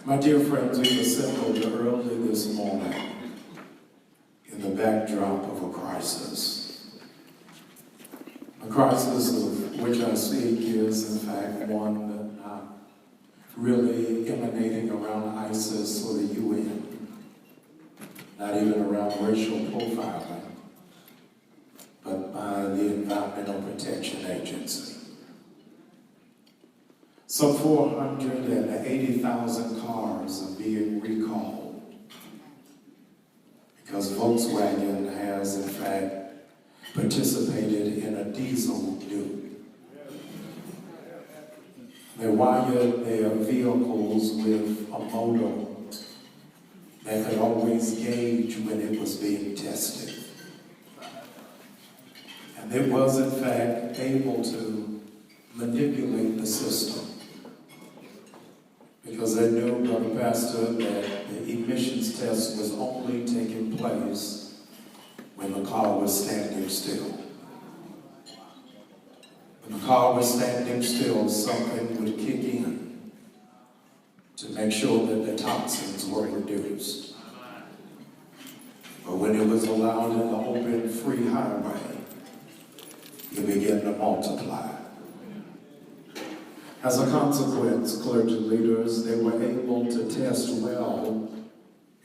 My dear friends, we assembled early this morning in the backdrop of a crisis. A crisis of which I speak is, in fact, one not really emanating around ISIS or the UN, not even around racial profiling, but by the Environmental Protection Agency. Some 480,000 cars are being recalled because Volkswagen has, in fact, participated in a diesel dupe. They wired their vehicles with a modem that could always gauge when it was being tested. And it was, in fact, able to manipulate the system, because they knew, Brother Pastor, that the emissions test was only taking place when the car was standing still. When the car was standing still, something would kick in to make sure that the toxins were reduced. But when it was allowed in the open, free highway, it began to multiply. As a consequence, clergy leaders, they were able to test well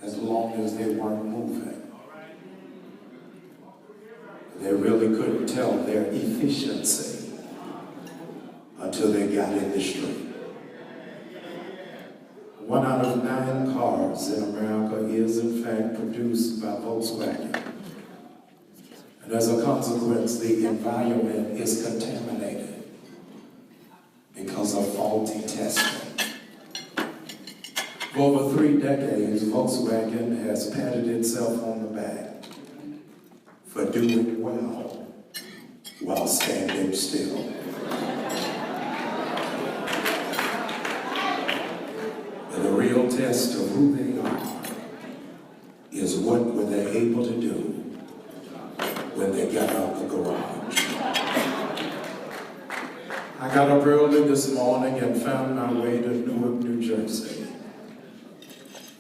as long as they weren't moving. They really couldn't tell their efficiency until they got in the street. 1 out of 9 cars in America is in fact produced by Volkswagen. And as a consequence, the environment is contaminated because of faulty testing. For over 3 decades, Volkswagen has patted itself on the back for doing well while standing still. But the real test of who they are is what were they able to do when they got out the garage. I got up early this morning and found my way to Newark, New Jersey,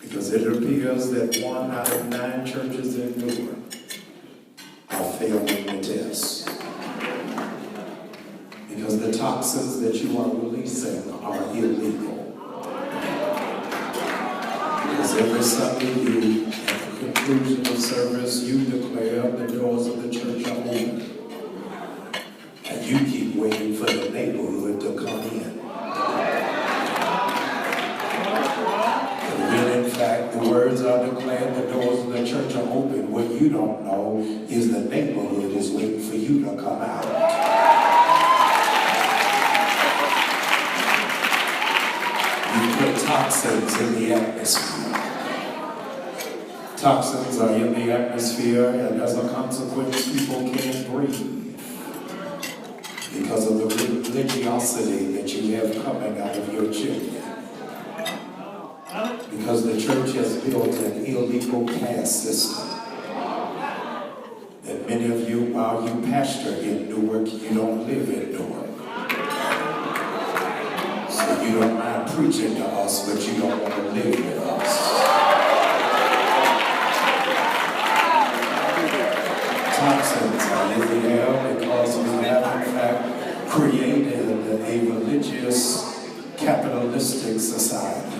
because it appears that 1 out of 9 churches in Newark are failing the test. Because the toxins that you are releasing are illegal. Because every Sunday you, at the conclusion of service, you declare the doors of the church are open. And you keep waiting for the neighborhood to come in. And when in fact the words are declared, the doors of the church are open, what you don't know is the neighborhood is waiting for you to come out. You put toxins in the atmosphere. Toxins are in the atmosphere, and as a consequence, people can't breathe because of the religiosity that you have coming out of your children. Because the church has built an illegal caste system. That many of you, while you pastor in Newark, you don't live in Newark. So you don't mind preaching to us, but you don't want to live with us. Toxins are in the air because we have, in fact, created a religious, capitalistic society.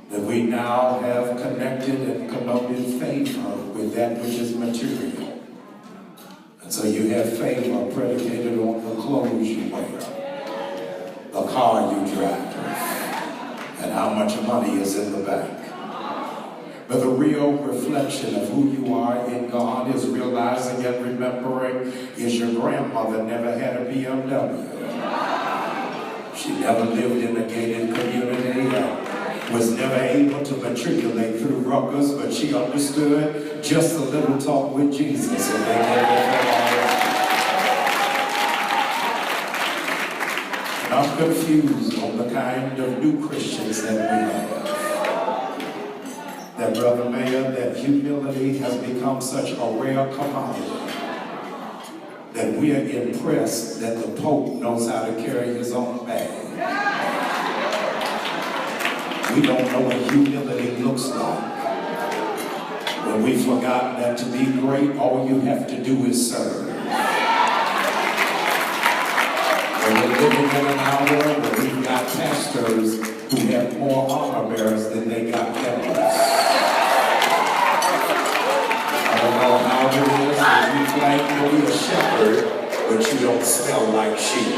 That we now have connected and connoted favor with that which is material. And so you have favor predicated on the clothes you wear, the car you drive, and how much money is in the bank. But the real reflection of who you are in God is realizing and remembering is your grandmother never had a BMW. She never lived in a gated community and was never able to matriculate through Rutgers, but she understood just a little talk with Jesus. And I'm confused on the kind of new Christians that we have. That, Brother Mayor, that humility has become such a rare commodity that we are impressed that the Pope knows how to carry his own bag. we don't know what humility looks like. When we've forgotten that to be great, all you have to do is serve. When we're living in an hour where we've got pastors who have more armor bearers than they got helpers. I don't know how it is that you claim to be a shepherd, but you don't smell like sheep.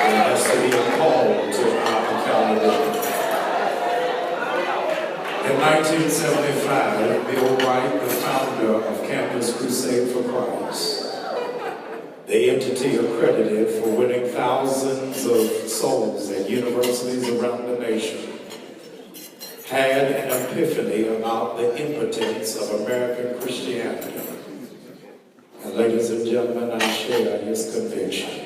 There has to be a call to our accountability. In 1975, Bill Wright, the founder of Campus Crusade for Christ, the entity accredited for winning thousands of souls at universities around the nation, had an epiphany about the impotence of American Christianity. And ladies and gentlemen, I share his conviction.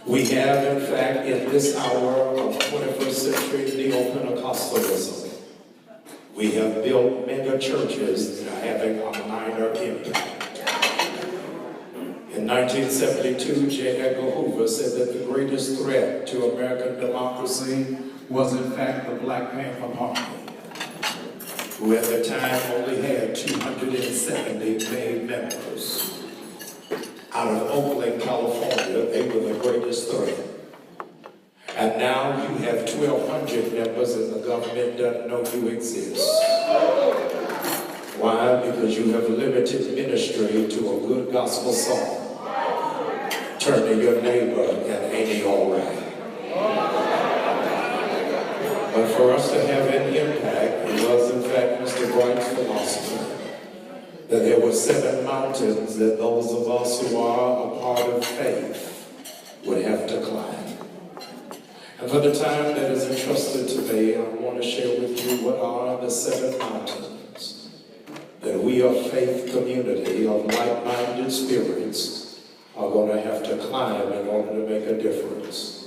We have, in fact, in this hour of 21st century neo-Pentecostalism, we have built mega churches that are having a minor impact. In 1972, J. Edgar Hoover said that the greatest threat to American democracy was in fact the Black Panther Party, who at the time only had 270 paid members. Out of Oakland, California, they were the greatest threat. And now you have 1,200 members and the government doesn't know you exist. Why? Because you have limited ministry to a good gospel song. Turn to your neighbor and ain't he all right? But for us to have an impact, it was in fact Mr. Bright's philosophy that there were 7 mountains that those of us who are a part of faith would have to climb. And for the time that is entrusted to me, I want to share with you what are the 7 mountains that we, a faith community of like-minded spirits, are going to have to climb in order to make a difference.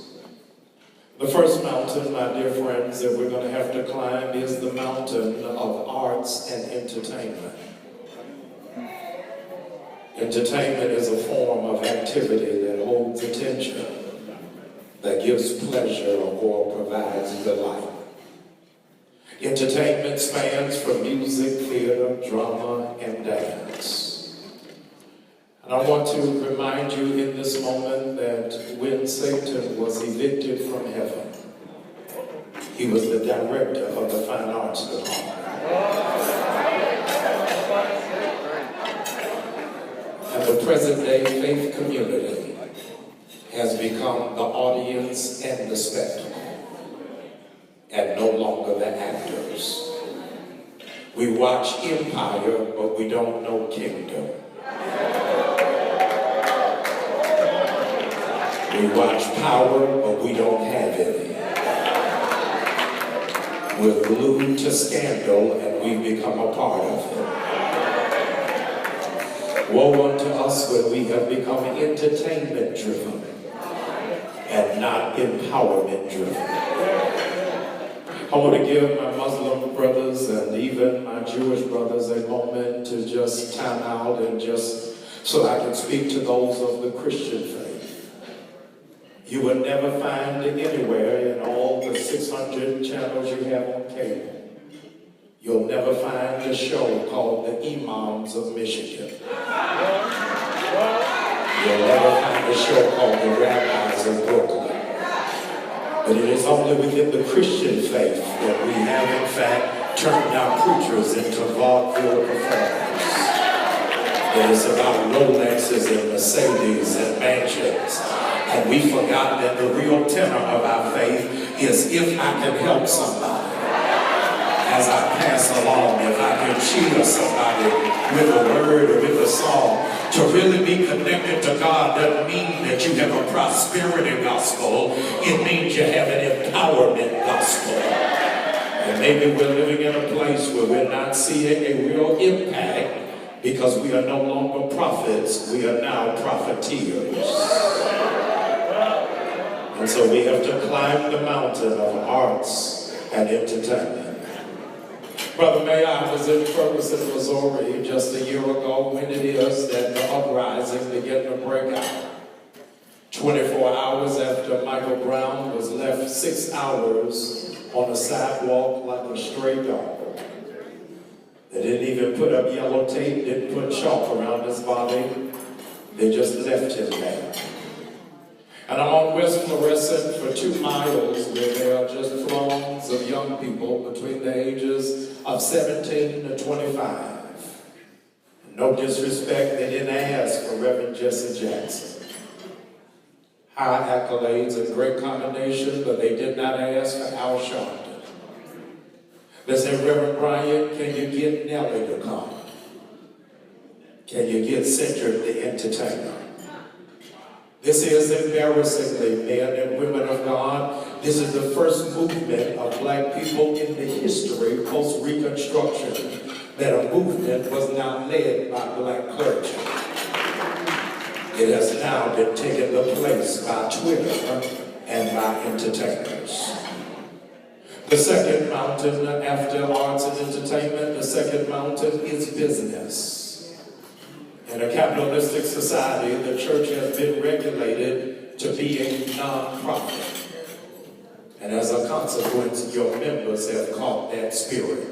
The first mountain, my dear friends, that we're going to have to climb is the mountain of arts and entertainment. Entertainment is a form of activity that holds attention, that gives pleasure or provides delight. Entertainment spans from music, theater, drama, and dance. And I want to remind you in this moment that when Satan was evicted from heaven, he was the director of the Fine Arts Department. And the present-day faith community has become the audience and the spectacle, and no longer the actors. We watch empire, but we don't know kingdom. We watch power, but we don't have any. We're glued to scandal, and we've become a part of it. Woe unto us when we have become entertainment-driven and not empowerment-driven. I want to give my Muslim brothers and even my Jewish brothers a moment to just time out and just so I can speak to those of the Christian faith. You will never find anywhere in all the 600 channels you have on cable, you'll never find a show called The Imams of Michigan. You'll never find a show called The Rabbis of Brooklyn. But it is only within the Christian faith that we have, in fact, turned our preachers into vaudeville performers. It is about Rolexes and Mercedes and mansions. And we forgot that the real tenor of our faith is if I can help somebody as I pass along, if I can cheer somebody with a word or with a song. To really be connected to God doesn't mean that you have a prosperity gospel. It means you have an empowerment gospel. And maybe we're living in a place where we're not seeing a real impact because we are no longer prophets, we are now profiteers. And so we have to climb the mountain of arts and entertainment. Brother Mayor, I was in Ferguson, Missouri just a year ago when it is that the uprising began to break out. 24 hours after Michael Brown was left 6 hours on a sidewalk like a stray dog. They didn't even put up yellow tape, didn't put chalk around his body. They just left him there. And I'm on West Florissant for 2 miles where there are just throngs of young people between the ages of 17 to 25. No disrespect, they didn't ask for Reverend Jesse Jackson. High accolades and great commendation, but they did not ask for Al Sharpton. They said, Reverend Bryant, can you get Nellie to come? Can you get Cedric the entertainer? This is embarrassingly, men and women of God, this is the first movement of black people in the history post-Reconstruction that a movement was now led by black clergy. It has now been taken the place by Twitter and by entertainers. The second mountain after arts and entertainment, the second mountain is business. In a capitalistic society, the church has been regulated to be a non-profit. And as a consequence, your members have caught that spirit.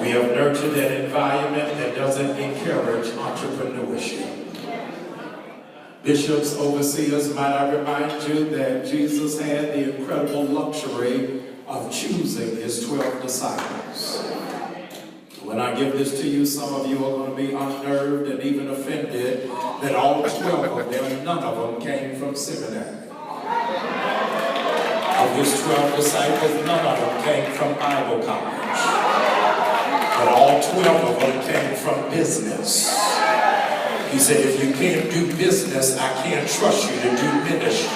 We have nurtured an environment that doesn't encourage entrepreneurship. Bishops, overseers, might I remind you that Jesus had the incredible luxury of choosing his 12 disciples. When I give this to you, some of you are going to be unnerved and even offended that all 12 of them, none of them came from seminary. Of his 12 disciples, none of them came from Bible college. But all 12 of them came from business. He said, if you can't do business, I can't trust you to do ministry.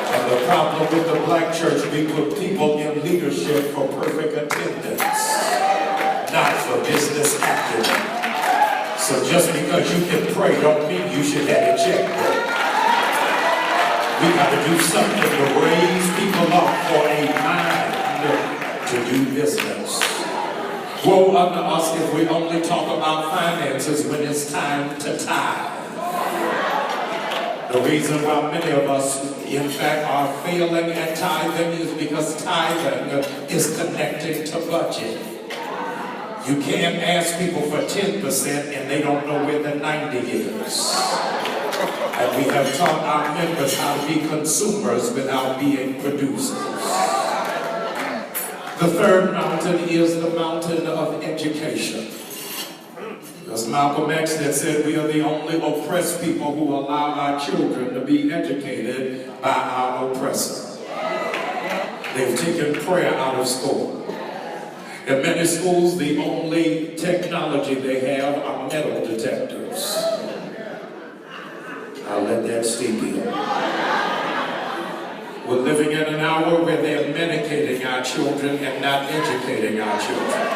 And the problem with the black church, we put people in leadership for perfect attendance, not for business acumen. So just because you can pray don't mean you should have a checkbook. We got to do something to raise people up for a mind to do business. Woe unto us if we only talk about finances when it's time to tithe. The reason why many of us, in fact, are failing at tithing is because tithing is connected to budget. You can't ask people for 10% and they don't know where the 90 is. And we have taught our members how to be consumers without being producers. The third mountain is the mountain of education. Because Malcolm X that said we are the only oppressed people who allow our children to be educated by our oppressor. They've taken prayer out of school. In many schools, the only technology they have are metal detectors. I'll let that steep in. We're living in an hour where they're medicating our children and not educating our children.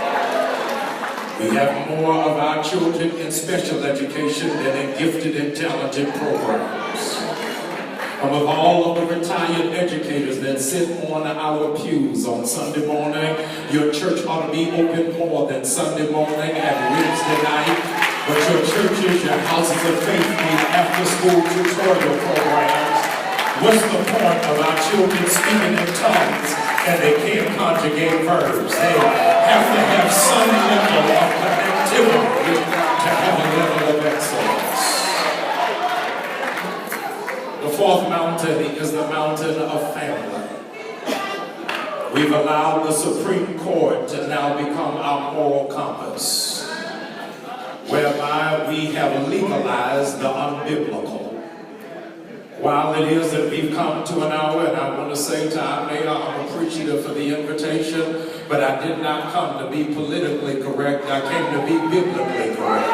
We have more of our children in special education than in gifted and talented programs. And with all of the retired educators that sit on our pews on Sunday morning, your church ought to be open more than Sunday morning and Wednesday night. But your churches, your houses of faith need after-school tutorial programs. What's the point of our children speaking in tongues and they can't conjugate verbs? They have to have some level of connectivity to have a level of excellence. The fourth mountain is the mountain of family. We've allowed the Supreme Court to now become our moral compass, whereby we have legalized the unbiblical. While it is that we've come to an hour, and I want to say to our mayor, I'm appreciative for the invitation, but I did not come to be politically correct. I came to be biblically correct.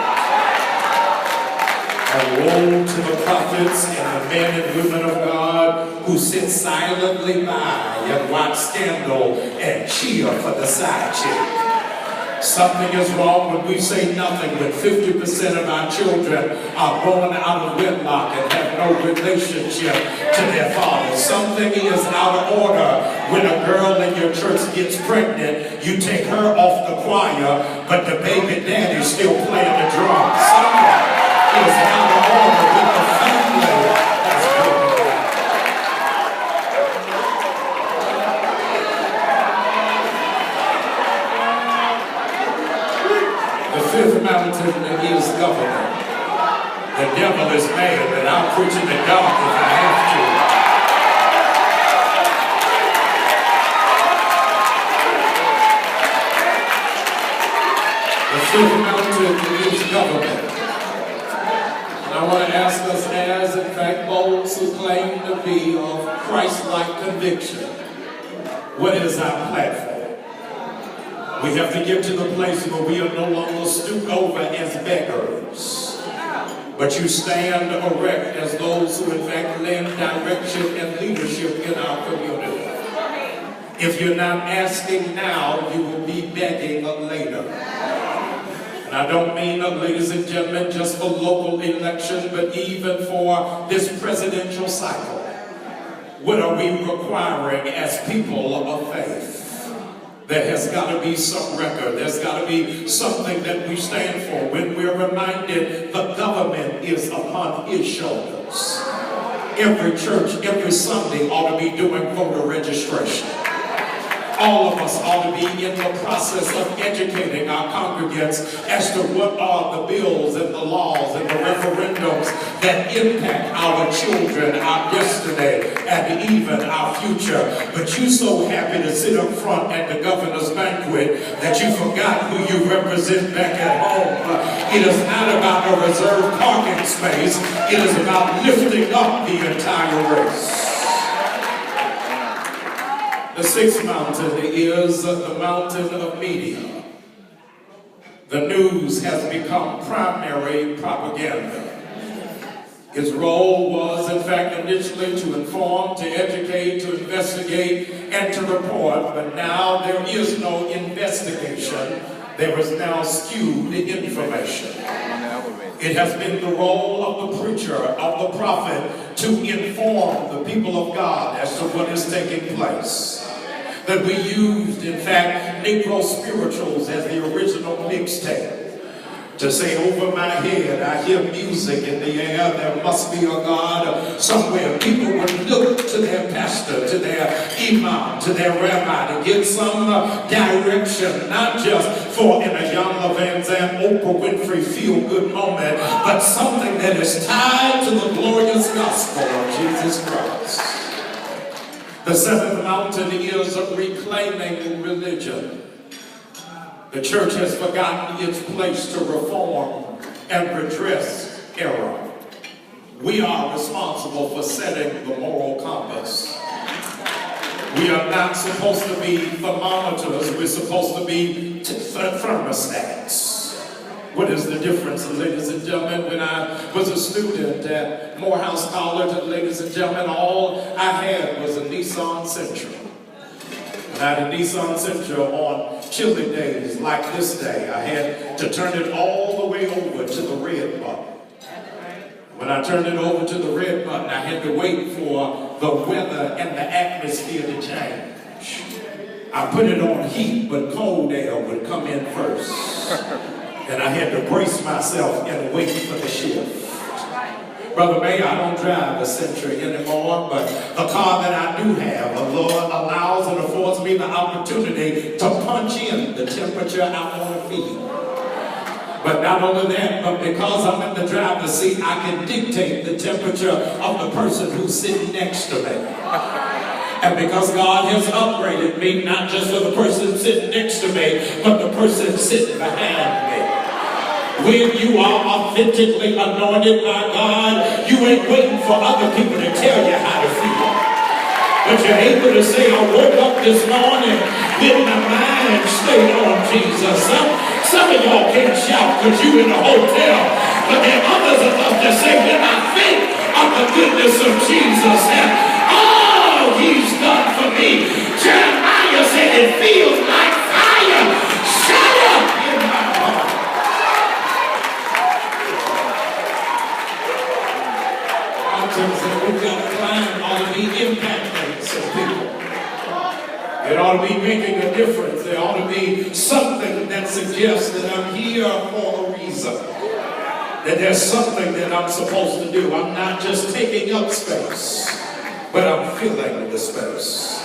And woe to the prophets and the men and women of God who sit silently by and watch scandal and cheer for the side chick. Something is wrong when we say nothing, when 50% of our children are born out of wedlock and have no relationship to their father. Something is out of order when a girl in your church gets pregnant, you take her off the choir, but the baby daddy's still playing the drums. Something is out of order with the family that's broken down. The fifth mountain is government. The devil is mad that I'm preaching the dark if I have to. The fifth mountain is government. And I want to ask us, as in fact those who claim to be of Christ-like conviction, what is our platform? We have to get to the place where we are no longer stooped over as beggars, but you stand erect as those who in fact lend direction and leadership in our community. If you're not asking now, you will be begging later. And I don't mean, ladies and gentlemen, just for local election, but even for this presidential cycle. What are we requiring as people of faith? There has got to be some record. There's got to be something that we stand for when we're reminded the government is upon his shoulders. Every church, every Sunday ought to be doing voter registration. All of us ought to be in the process of educating our congregants as to what are the bills and the laws and the referendums that impact our children, our destiny, and even our future. But you so happy to sit up front at the governor's banquet that you forgot who you represent back at home. It is not about a reserved parking space. It is about lifting up the entire race. The sixth mountain is the mountain of media. The news has become primary propaganda. Its role was, in fact, initially to inform, to educate, to investigate, and to report, but now there is no investigation. There is now skewed information. It has been the role of the preacher, of the prophet, to inform the people of God as to what is taking place. That we used, in fact, Negro spirituals as the original mixtape. To say, over my head, I hear music in the air, there must be a God somewhere. People would look to their pastor, to their imam, to their rabbi to get some direction, not just for in a Young Van Zandt, Oprah Winfrey feel-good moment, but something that is tied to the glorious gospel of Jesus Christ. The seventh mountain is reclaiming religion. The church has forgotten its place to reform and redress error. We are responsible for setting the moral compass. We are not supposed to be thermometers, we're supposed to be thermostats. What is the difference, ladies and gentlemen? When I was a student at Morehouse College, ladies and gentlemen, all I had was a Nissan Sentra. I had a Nissan Sentra on chilly days like this day. I had to turn it all the way over to the red button. When I turned it over to the red button, I had to wait for the weather and the atmosphere to change. I put it on heat, but cold air would come in first. And I had to brace myself and wait for the shift. Brother May, I don't drive a Sentra anymore, but the car that I do have, the Lord allows and affords me the opportunity to punch in the temperature I want to feel. But not only that, but because I'm in the driver's seat, I can dictate the temperature of the person who's sitting next to me. And because God has upgraded me, not just for the person sitting next to me, but the person sitting behind me. When you are authentically anointed by God, you ain't waiting for other people to tell you how to feel. But you're able to say, I woke up this morning with my mind stayed on Jesus. Some of y'all can't shout because you're in a hotel, but there are others of us that say, when I think of the goodness of Jesus and all he's done for me, Jeremiah said it feels like fire. Shut up! suggest that I'm here for a reason. That there's something that I'm supposed to do. I'm not just taking up space, but I'm filling the space.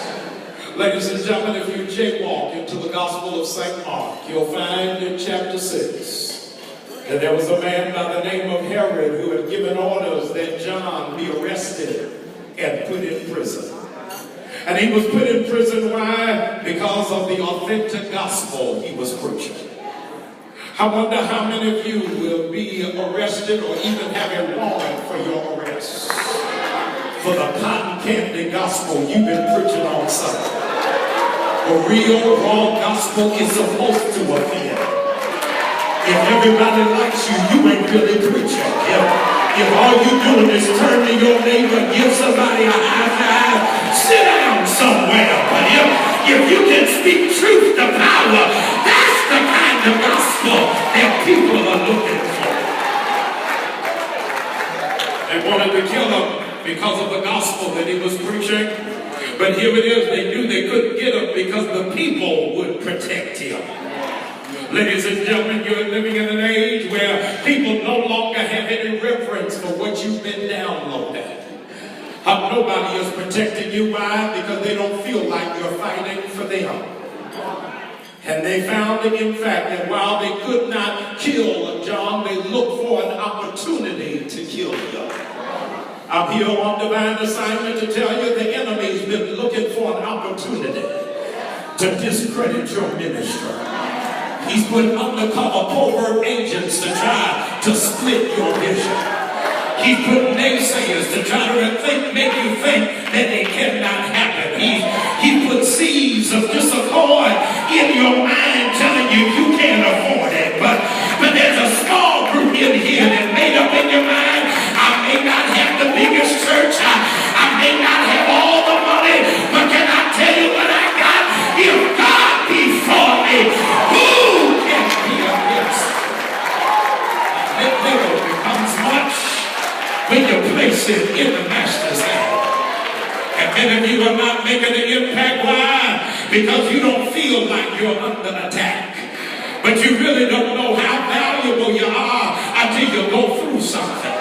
Ladies and gentlemen, if you jaywalk into the Gospel of St. Mark, you'll find in chapter 6 that there was a man by the name of Herod who had given orders that John be arrested and put in prison. And he was put in prison, why? Because of the authentic gospel he was preaching. I wonder how many of you will be arrested or even have a warrant for your arrest for the cotton candy gospel you've been preaching on Sunday. The real raw gospel is supposed to offend. If everybody likes you, you ain't really preaching. If all you're doing is turn to your neighbor, give somebody a high five, sit down somewhere. But if you can speak truth to power, that's the kind of gospel that people are looking for. They wanted to kill him because of the gospel that he was preaching. But here it is, they knew they couldn't get him because the people would protect him. Ladies and gentlemen, you're living in an age where people no longer have any reverence for what you've been downloaded. Nobody is protecting you. Why? Because they don't feel like you're fighting for them. And they found, in fact, that while they could not kill John, they looked for an opportunity to kill him. I'm here on divine assignment to tell you the enemy's been looking for an opportunity to discredit your ministry. He's put undercover covert agents to try to split your vision. He's put naysayers to try to make you think that it cannot happen. He put seeds of discord in your mind telling you you can't afford it. But there's a small group in here that made up in your mind, I may not have the biggest church, I may not have all the money, but can I tell you what I got? If God be for me, who can be against? It little becomes much when you place it in the master's hand. And many of you are not making an impact. Why? Because you don't feel like you're under attack. But you really don't know how valuable you are until you go through something.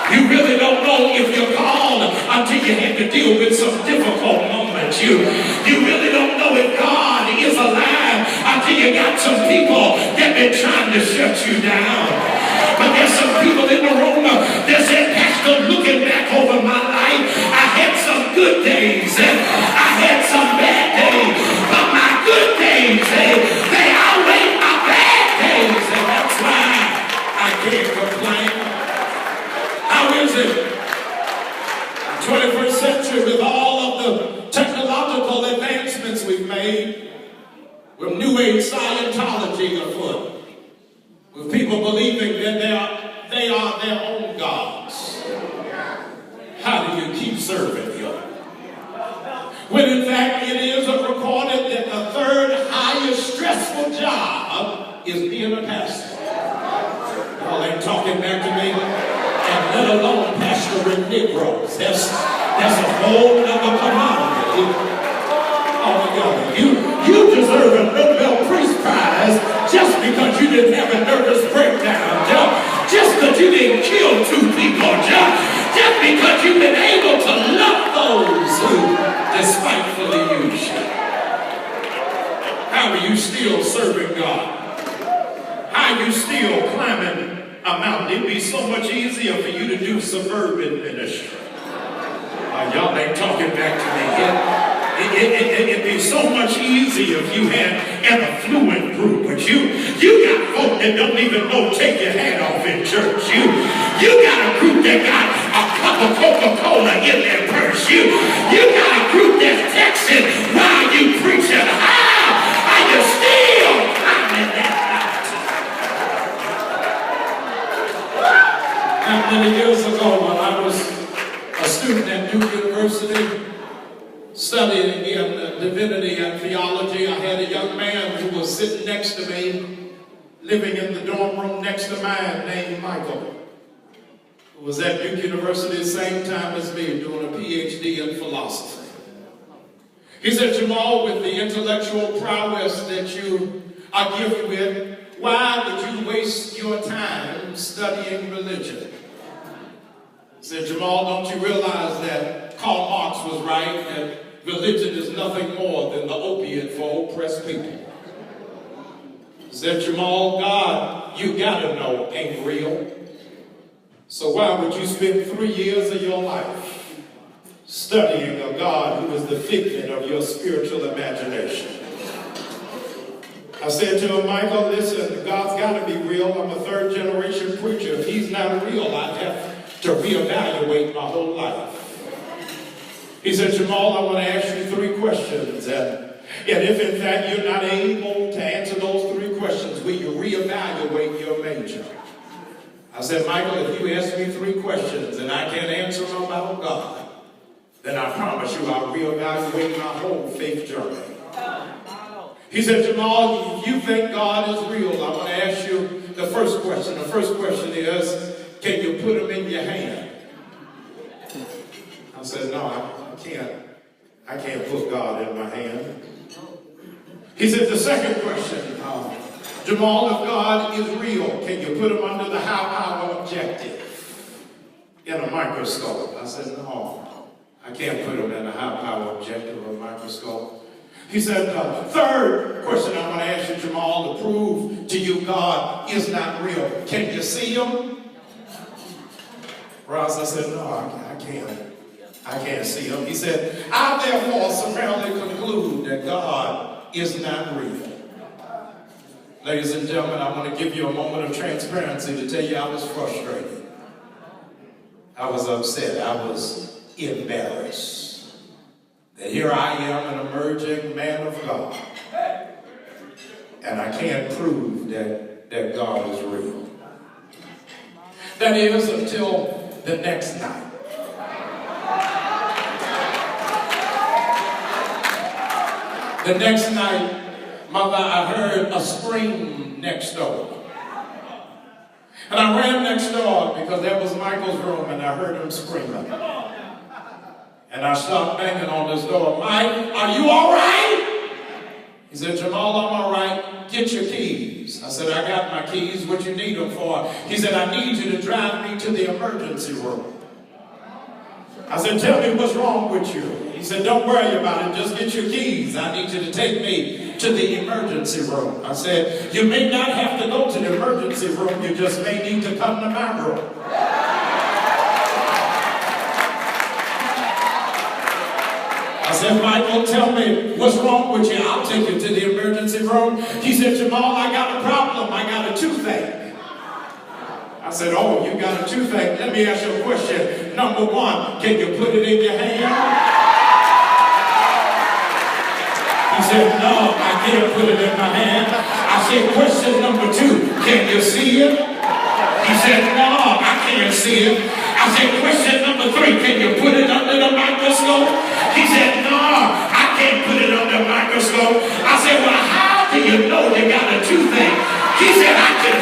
You really don't know if you're called until you have to deal with some difficult moments. You really don't know if God is alive until you got some people that been trying to shut you down. But there's some people in the room that said, Pastor, looking back over my life, I had some good days and I had some bad days. But my good days, they outweigh my bad days. And that's why I can't complain. How is it? 21st century, with all of the technological advancements we've made, with New Age Scientology afoot, with people believing that they are their own gods. How do you keep serving Him? When in fact it is recorded that the third highest stressful job is being a pastor. Y'all ain't talking back to me. And let alone pastoring Negroes. That's a whole other commodity altogether. You deserve a Nobel Peace Prize just because you didn't have a nervous breakdown. Just because you didn't kill two people. Just because you've been able to love those who despitefully use you. How are you still serving God? How are you still climbing a mountain? It'd be so much easier for you to do suburban ministry. Y'all ain't talking back to me. It'd be so much easier if you had an affluent group, but you got folk that don't even know take your hat off in church. You got a group that got a cup of Coca-Cola in their purse. You got a group that's texting while you preaching. How are you still climbing that mountain? How many years ago, when I was a student at Duke University, studying in divinity and theology, I had a young man who was sitting next to me, living in the dorm room next to mine, named Michael, who was at Duke University the same time as me, doing a PhD in philosophy. He said, Jamal, with the intellectual prowess that you a gift with, why would you waste your time studying religion? I said, Jamal, don't you realize that Karl Marx was right, that religion is nothing more than the opiate for oppressed people? I said, Jamal, God, you gotta know, ain't real. So why would you spend 3 years of your life studying a God who is the figment of your spiritual imagination? I said to him, Michael, listen, God's got to be real. I'm a third generation preacher. If he's not real, I'd have to reevaluate my whole life. He said, Jamal, I want to ask you 3 questions. And if in fact you're not able to answer those 3 questions, will you reevaluate your major? I said, Michael, if you ask me 3 questions and I can't answer them about God, then I promise you I'll reevaluate my whole faith journey. He said, Jamal, if you think God is real, I want to ask you the first question. The first question is, can you put him in your hand? I said, no, I can't. I can't put God in my hand. He said, the second question, Jamal, if God is real, can you put him under the high-power objective in a microscope? I said, no, I can't put him in a high-power objective of a microscope. He said, third question I want to ask you, Jamal, to prove to you God is not real. Can you see him? Ross, I said, no, I can't. I can't see him. He said, I therefore summarily conclude that God is not real. Ladies and gentlemen, I want to give you a moment of transparency to tell you I was frustrated. I was upset. I was embarrassed. That here I am, an emerging man of God, and I can't prove that God is real. That is until the next night. The next night, Mother, I heard a scream next door. And I ran next door because that was Michael's room, and I heard him screaming. And I stopped banging on this door. Mike, are you all right? He said, Jamal, I'm all right. Get your keys. I said, I got my keys. What you need them for? He said, I need you to drive me to the emergency room. I said, tell me what's wrong with you. He said, don't worry about it. Just get your keys. I need you to take me to the emergency room. I said, you may not have to go to the emergency room. You just may need to come to my room. I said, Michael, tell me what's wrong with you. I'll take you to the emergency room. He said, Jamal, I got a problem. I got a toothache. I said, oh, you got a toothache. Let me ask you a question. Number 1, can you put it in your hand? He said, no, I can't put it in my hand. I said, question number 2, can you see it? He said, no, I can't see it. I said, question number 3, can you put it under the microscope? He said, no, I can't put it under the microscope. I said, well, how do you know you got a toothache? He said, I can